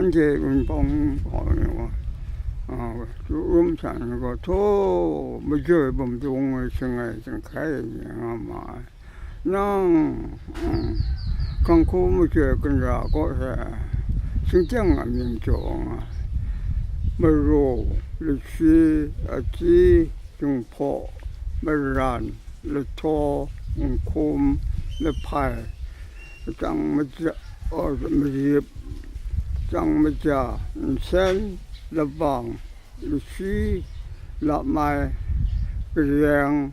anh chị cũng bông hỏi chú sản có thô bây giờ bông chung người sinh ngày sinh khai mà nó không khu bây giờ cần ra có thể sinh chẳng ở miền chỗ mà rồi lịch sử ở chi trung phổ mà ràn lịch thô khum lịch phải chẳng mà ở mà dịp chẳng mà cha sen là vàng lịch sử là mai cái riêng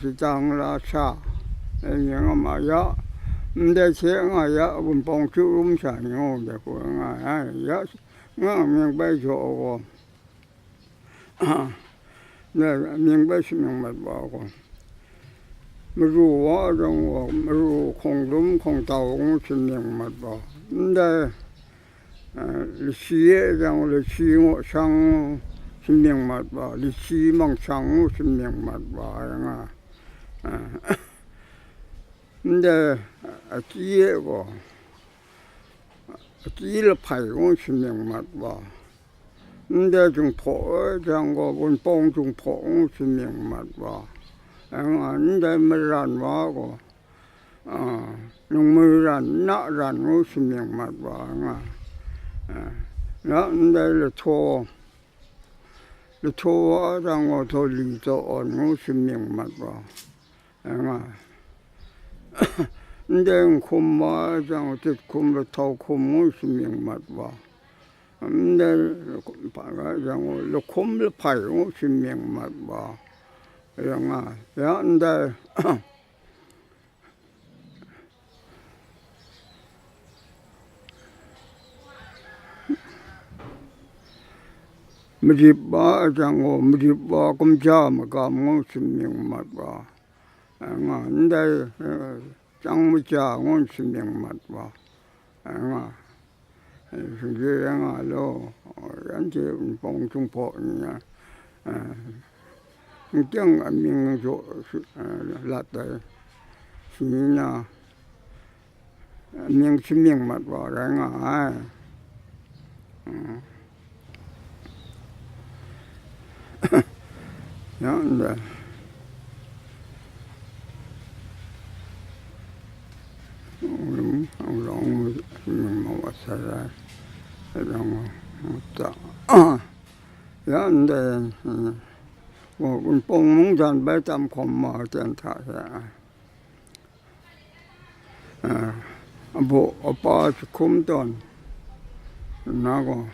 chỉ chẳng là xa những mà giá để xem ngày giá cũng bằng chú sản ngon để của ngày giá ngon miếng bay chỗ này miếng bay xin miếng mặt bao con mà rùa trong mà rùa không đúng không tàu cũng xin miếng mặt bao đây lịch sử trong lịch sử ngõ sang xin miếng mặt bao lịch sử mang sang xin miếng mặt bao 근데 지혜고 지혜를 팔고 신명 맞봐. 근데 좀 포장고 본봉 좀 포 신명 맞봐. 근데 물안 와고 농물안 나란 신명 맞봐. 나 근데 토장고 돌리도 온 신명 맞봐. 근데 콤마장 뜻콤을 더 콤을 신명 맞봐. 근데 바가장 콤을 파요 신명 맞봐. 영아, 야, 근데 meriba 장고 meriba 검자 마감고 신명 맞봐. 근데 장무자 온 신명 맞봐. 승계양아로 연재 봉중포냐 경 안명조 라다 신이나 명 신명 맞봐. 랑아 근데 ông mình một sao ra ông ta ya 근데 뭐 뽕몽잔 배담 콤마 된타야 뭐 아빠 콤돈 나고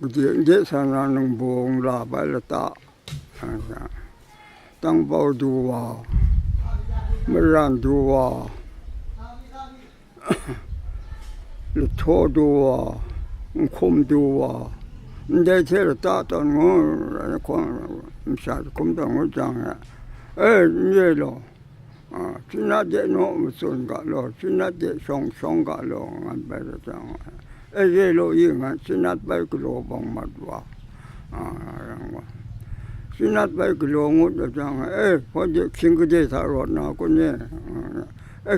이제 사는 봉라 발다 땅 보두와 물란두와 토도와 콤도와 근데 제일 따던 거 사 콤도 장에 이제로 지나게 무슨 가로 지나게 송송가로 안 배잖아 이제로 이만 지나 발그로 방맛와 지나 발그로 못 장에 어제 친구들 사러 나고네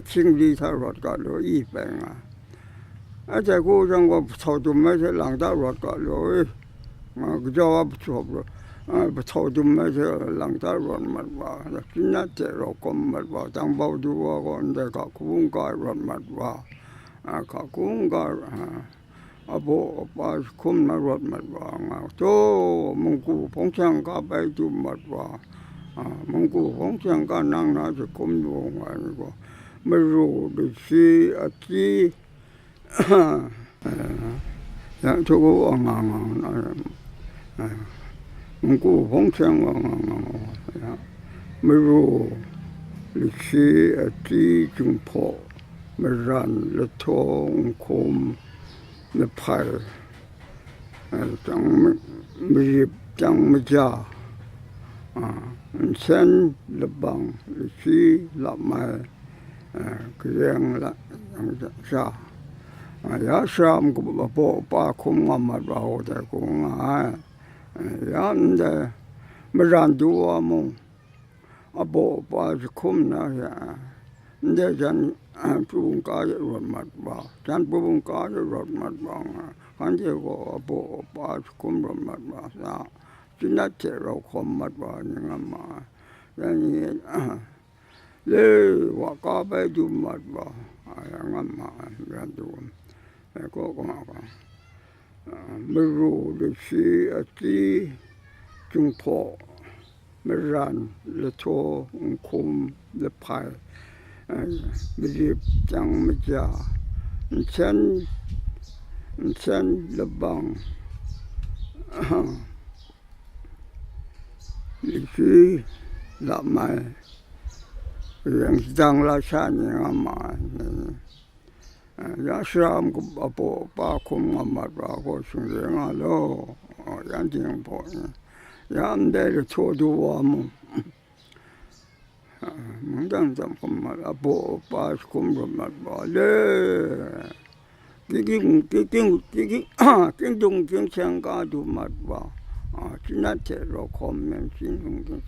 친구들 사러 가로 이뱅아 아자 고정고 서두면서 랑다로 가로 그저 붙여버 서두면서 랑다로 말봐 지나대로 꼼말봐 당보두고 내가 구운가로 말봐 가구운가 아보 아빠 콤나로 말봐 또 문구 봉창가 배도 말봐 문구 봉창가 낭나서 꼼도 아니고 메로듯이 아치 야 저거 엉엉 문구 봉창 엉엉 메로 리시 아치 중포 메란 레통 콤 네팔 장 미립 장미자 sen lebang lishi lamai keng la sa ya sam ko bo pa khum ngam ba ho ta ko nga ya nde meran du mo abo pa khum na ya 근데 전 부분까지 롯맛봐. 전 부분까지 롯맛봐. 간제고 뭐 kum 롯맛봐. 나 지나치로 콤맛봐. 니가마. yani le wakabe du matba. ayangama randu. ko meru de shi ati jungpo meran le to kum le pai Bidip Chang Maja Chen Lebang Lisi Lamai yang sedang laksana amal ya seram ku apa pakum amat aku sendiri ngalo yang tinggal pun yang dari codoamu mungkin sama apa pas kumpulan balik, king sangka tu matwa, cina cero komen king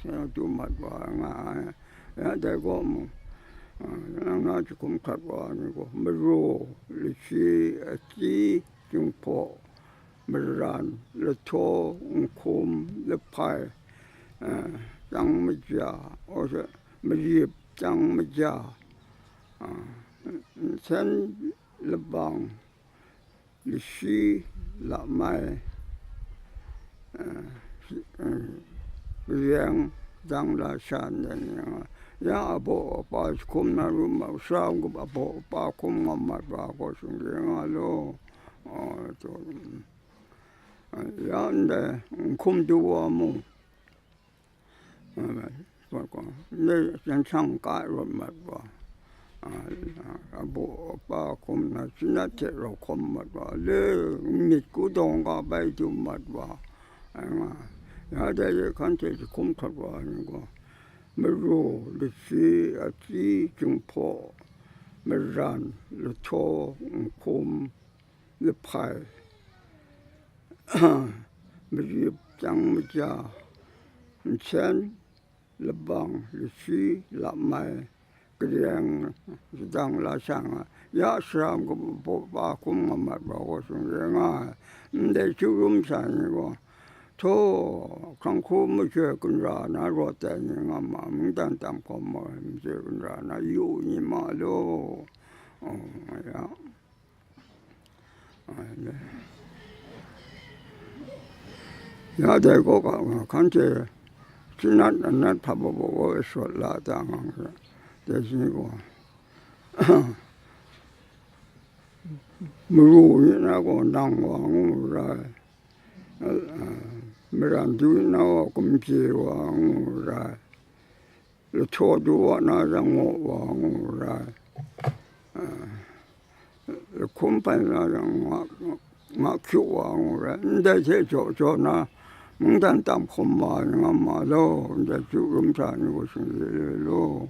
sangka tu matwa ngai, ya dekomu, nang cukup katwa ni ko, meru, lisi, ati, jumpo, meran, leto, kum, lepai, yang meja, osa. Bidip Chang Maja Chen Lebang Lisi Lamai yang dang la san ya abo pa kum na rumah sang ko abo pa kum mamat ba ko sungge ngalo to ya nda kum duwa mo ne yang sangka rumah ba abo pa kum na sina cero kum ba le mit ku dong ga bai tu mat ba ya de kan che kum khat ba ni ko meru le si ati jungpo meran le to kum le pai Bidip Chang Maja Chen Lebang Lisi Lamai Kedeng sedang laksana ya seram ko pa kum amat ba ko sungge nga nde churum san ko to kangku mu che kun ra na ro ta ni nga ma mung dan tam ko ma che kun ra na yu ni ma lo ya ya de ko kan che 지난 날 타보고 솔라다 대신이고 무루인하고 낭왕우라 미란두나와 금지왕우라 초두와 나장왕우라 kum판나장 막큐왕우라 근데 제 조조나 mungkin tam khomba ngam malo, jadi rumah ni ko sendiri lo.